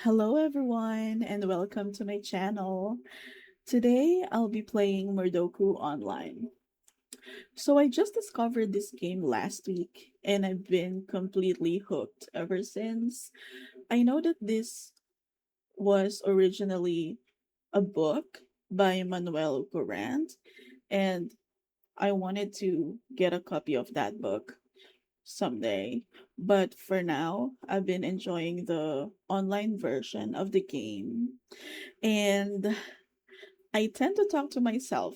Hello, everyone, and welcome to my channel. Today, I'll be playing Murdoku online. So, I just discovered this game last week, and I've been completely hooked ever since. I know that this was originally a book by Manuel Current, and I wanted to get a copy of that book someday. But for now, I've been enjoying the online version of the game. And I tend to talk to myself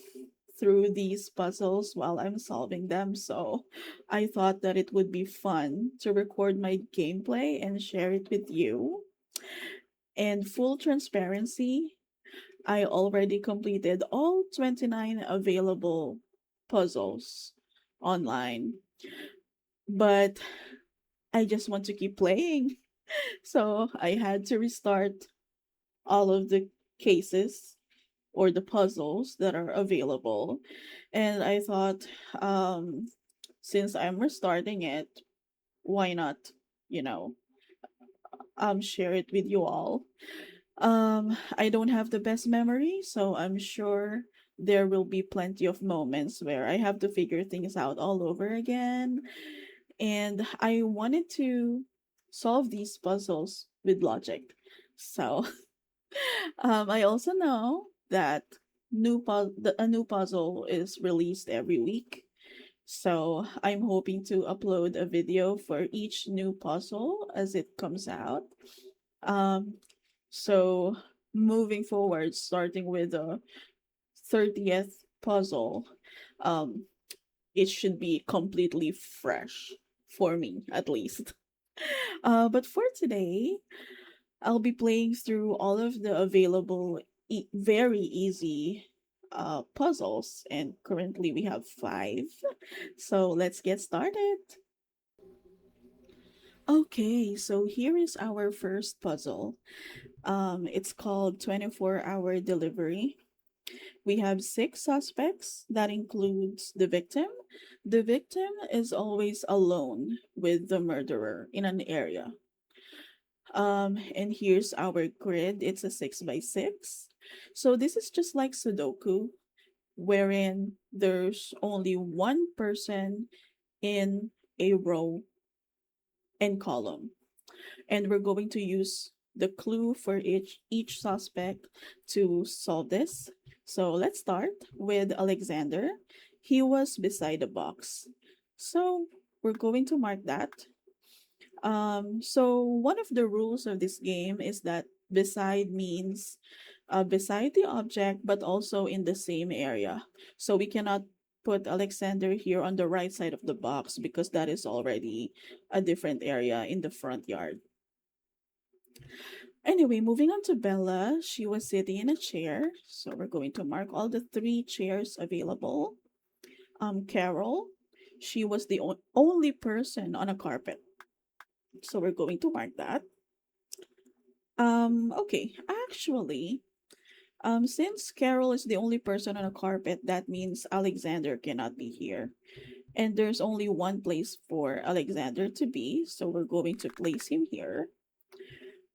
through these puzzles while I'm solving them, so I thought that it would be fun to record my gameplay and share it with you. And full transparency, I already completed all 29 available puzzles online, but I just want to keep playing. So I had to restart all of the cases or the puzzles that are available. And I thought, since I'm restarting it, why not, you know, share it with you all. I don't have the best memory, so I'm sure there will be plenty of moments where I have to figure things out all over again. And I wanted to solve these puzzles with logic. So I also know that a new puzzle is released every week. So I'm hoping to upload a video for each new puzzle as it comes out. Um, so moving forward, starting with the 30th puzzle, um, it should be completely fresh for me, at least. But for today, I'll be playing through all of the available very easy puzzles, and currently we have five. So let's get started. Okay, so here is our first puzzle. It's called 24-hour delivery. We have six suspects. That includes the victim. The victim is always alone with the murderer in an area. And here's our grid. It's a 6 by 6. So this is just like Sudoku, wherein there's only one person in a row and column. And we're going to use the clue for each suspect to solve this. So let's start with Alexander. He was beside the box. So we're going to mark that. So one of the rules of this game is that beside means beside the object, but also in the same area. So we cannot put Alexander here on the right side of the box because that is already a different area in the front yard. Anyway, moving on to Bella, she was sitting in a chair. So we're going to mark all the three chairs available. Carol, she was the only person on a carpet. So we're going to mark that. Okay, actually, since Carol is the only person on a carpet, that means Alexander cannot be here. And there's only one place for Alexander to be, so we're going to place him here.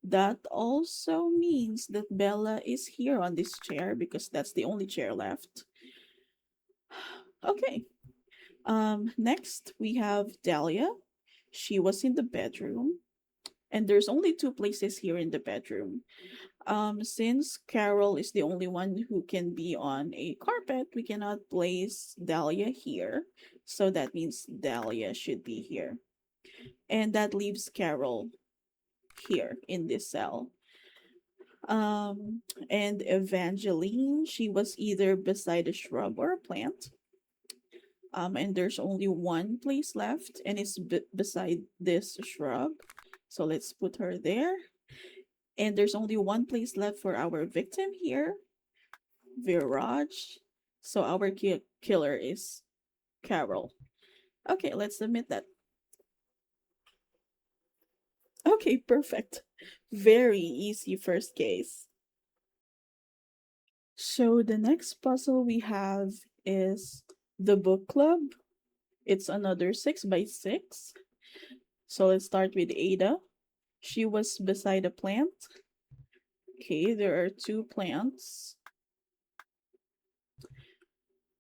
That also means that Bella is here on this chair because that's the only chair left. Okay. Next we have Dahlia. She was in the bedroom, and there's only two places here in the bedroom. Since Carol is the only one who can be on a carpet, we cannot place Dahlia here. So that means Dahlia should be here. And that leaves Carol here in this cell. Um, and Evangeline, she was either beside a shrub or a plant. And there's only one place left, and it's beside this shrub. So let's put her there. And there's only one place left for our victim here, Viraj. So our killer is Carol. Okay, let's submit that. Okay, perfect. Very easy first case. So the next puzzle we have is the book club. It's another 6 by 6. So let's start with Ada. She was beside a plant. Okay, there are two plants.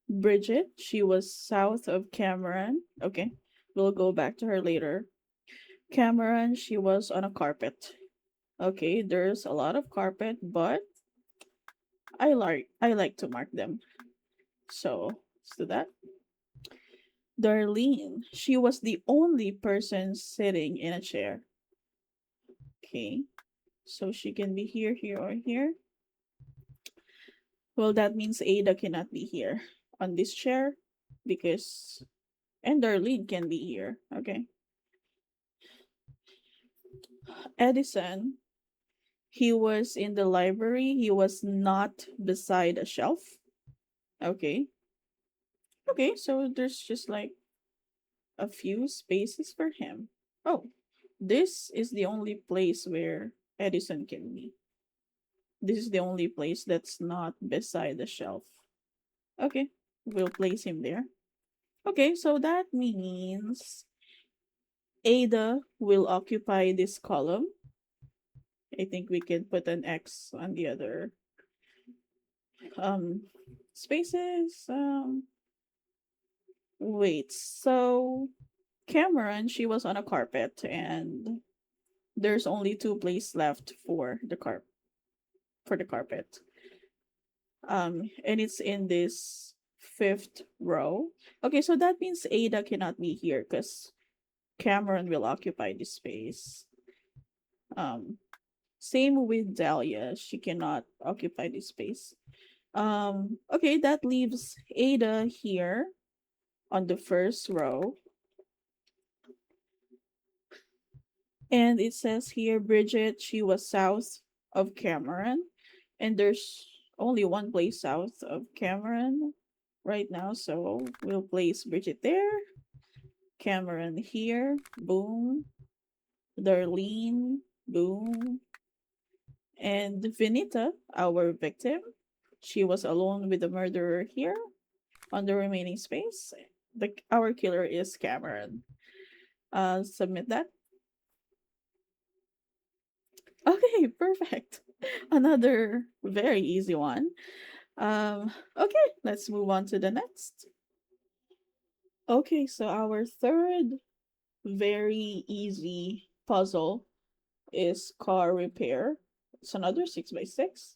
Bridget, she was south of Cameron. Okay, we'll go back to her later. Cameron, she was on a carpet. Okay, there's a lot of carpet, but I like to mark them. So let's do that. Darlene, she was the only person sitting in a chair. Okay, so she can be here, here, or here. Well, that means Ada cannot be here on this chair because, and Darlene can be here. Okay. Edison, he was in the library. He was not beside a shelf. Okay. Okay, so there's just like a few spaces for him. Oh, this is the only place where Edison can be. This is the only place that's not beside the shelf. Okay, we'll place him there. Okay, so that means Ada will occupy this column. I think we can put an X on the other um spaces. Wait, so Cameron, she was on a carpet and there's only two places left for the carpet. And it's in this fifth row. Okay, so that means Ada cannot be here because Cameron will occupy this space. Um, Same with Dahlia, she cannot occupy this space. Okay, that leaves Ada here on the first row. And it says here Bridget, she was south of Cameron. And there's only one place south of Cameron right now. So we'll place Bridget there, Cameron here, boom, Darlene, boom, and Vinita, our victim. She was alone with the murderer here on the remaining space. Our killer is Cameron. Submit that. Okay, perfect. Another very easy one. Okay, let's move on to the next. Okay, so our third very easy puzzle is car repair. It's another 6x6.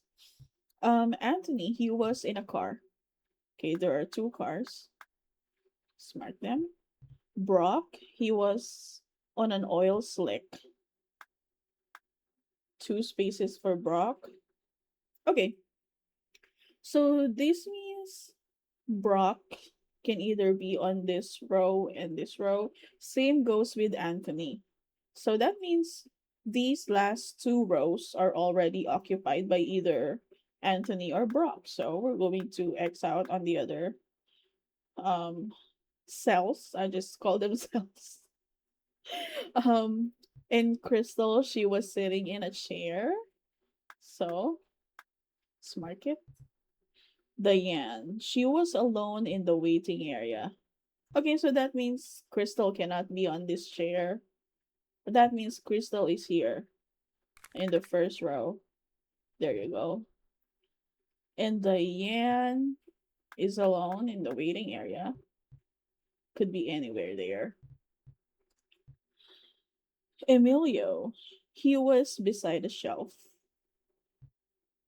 Anthony, he was in a car. Okay, there are two cars. Smart them. Brock, he was on an oil slick. Two spaces for Brock. Okay, so this means Brock can either be on this row and this row. Same goes with Anthony. So that means these last two rows are already occupied by either Anthony or Brock. So we're going to X out on the other um cells. I just call them cells. Um and Crystal, she was sitting in a chair. So let's mark it. Diane, she was alone in the waiting area. Okay, so that means Crystal cannot be on this chair. That means Crystal is here in the first row. There you go. And Diane is alone in the waiting area. Could be anywhere there. Emilio, he was beside a shelf.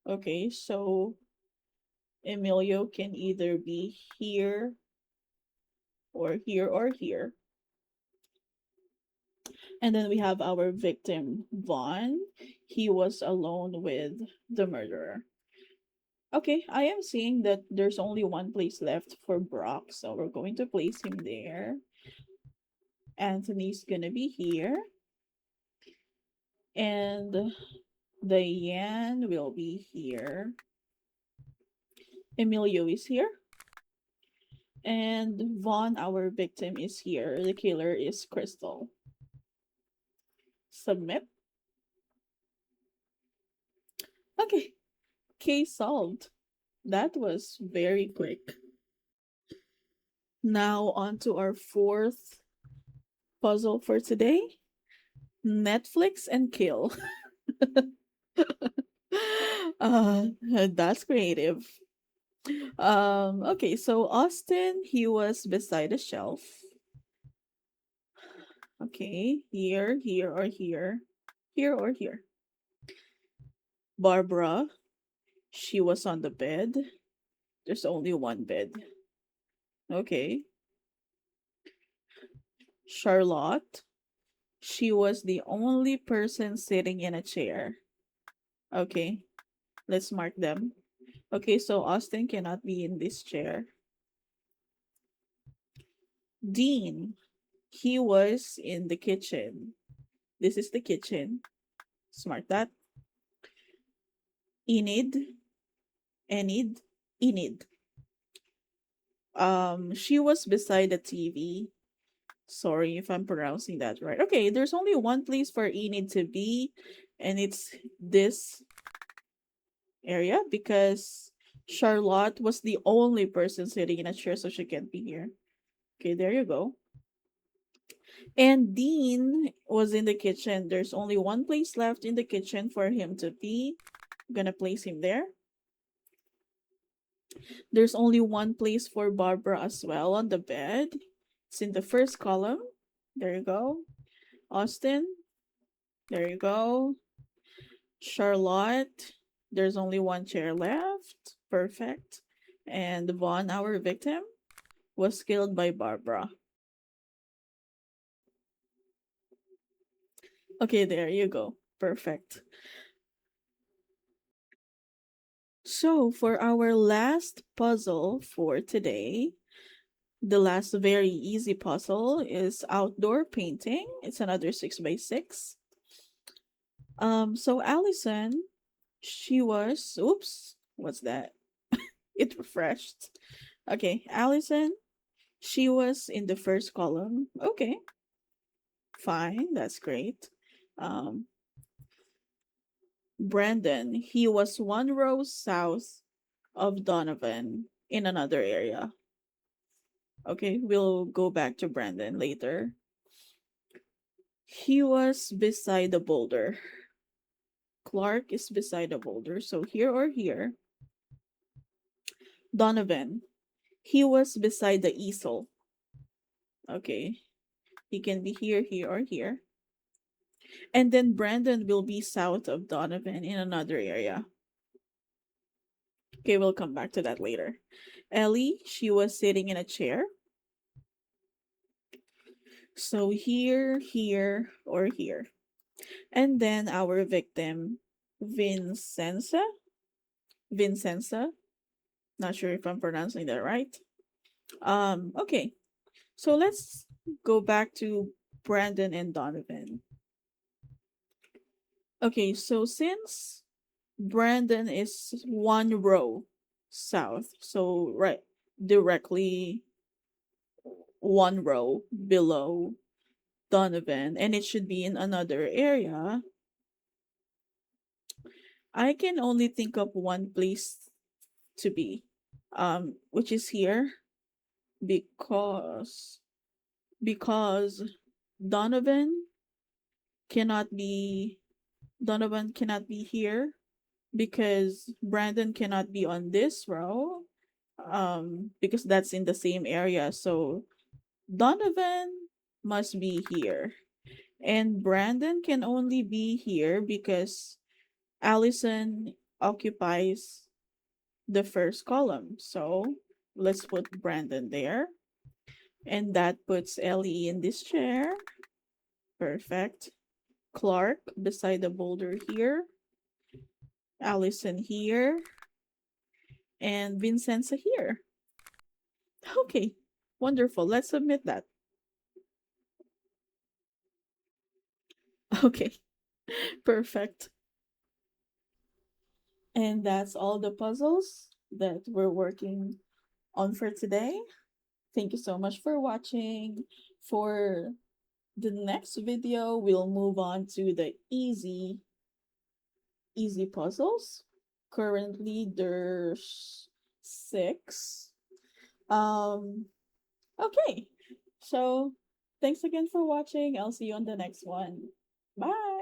Okay, so Emilio can either be here or here or here. And then we have our victim, Vaughn. He was alone with the murderer. Okay, I am seeing that there's only one place left for Brock, so we're going to place him there. Anthony's gonna be here. And Diane will be here. Emilio is here. And Vaughn, our victim, is here. The killer is Crystal. Submit. Okay, case solved. That was very quick. Now on to our fourth puzzle for today. Netflix and kill. uh, that's creative. Okay, so Austin, he was beside a shelf. Okay, here, here, or here. Here or here. Barbara, she was on the bed. There's only one bed. Okay. Charlotte, she was the only person sitting in a chair. Okay, let's mark them. Okay, so Austin cannot be in this chair. Dean, he was in the kitchen. This is the kitchen. Smart that. Enid, Enid, Enid. She was beside the TV. Sorry if I'm pronouncing that right. Okay, there's only one place for Enid to be, and it's this area because Charlotte was the only person sitting in a chair, so she can't be here. Okay, there you go. And Dean was in the kitchen. There's only one place left in the kitchen for him to be. I'm gonna place him there. There's only one place for Barbara as well on the bed. It's in the first column. There you go. Austin. There you go. Charlotte. There's only one chair left. Perfect. And Vaughn, our victim, was killed by Barbara. Okay, there you go. Perfect. So, for our last puzzle for today, the last very easy puzzle is outdoor painting. It's another 6 by 6. So Allison, she was, oops, what's that? It refreshed. Okay, Allison, she was in the first column. Okay, fine, that's great. Um, Brandon, he was one row south of Donovan in another area. Okay, we'll go back to Brandon later. He was beside the boulder. Clark is beside the boulder, so here or here. Donovan, he was beside the easel. Okay, he can be here, here, or here. And then Brandon will be south of Donovan in another area. Okay, we'll come back to that later. Ellie, she was sitting in a chair. So here, here, or here. And then our victim, Vincenza. Vincenza. Not sure if I'm pronouncing that right. Okay. So let's go back to Brandon and Donovan. Okay, so since Brandon is one row south, so right directly one row below Donovan, and it should be in another area, I can only think of one place to be, which is here because because Donovan cannot be Donovan cannot be here because Brandon cannot be on this row because that's in the same area. So Donovan must be here. And Brandon can only be here because Allison occupies the first column. So let's put Brandon there. And that puts Ellie in this chair. Perfect. Clark beside the boulder here. Allison here. And Vincenza here. Okay. Wonderful. Let's submit that. Okay. Perfect. And that's all the puzzles that we're working on for today. Thank you so much for watching. For the next video, we'll move on to the easy puzzles. Currently, there's 6. Um, okay. So, thanks again for watching. I'll see you on the next one. Bye.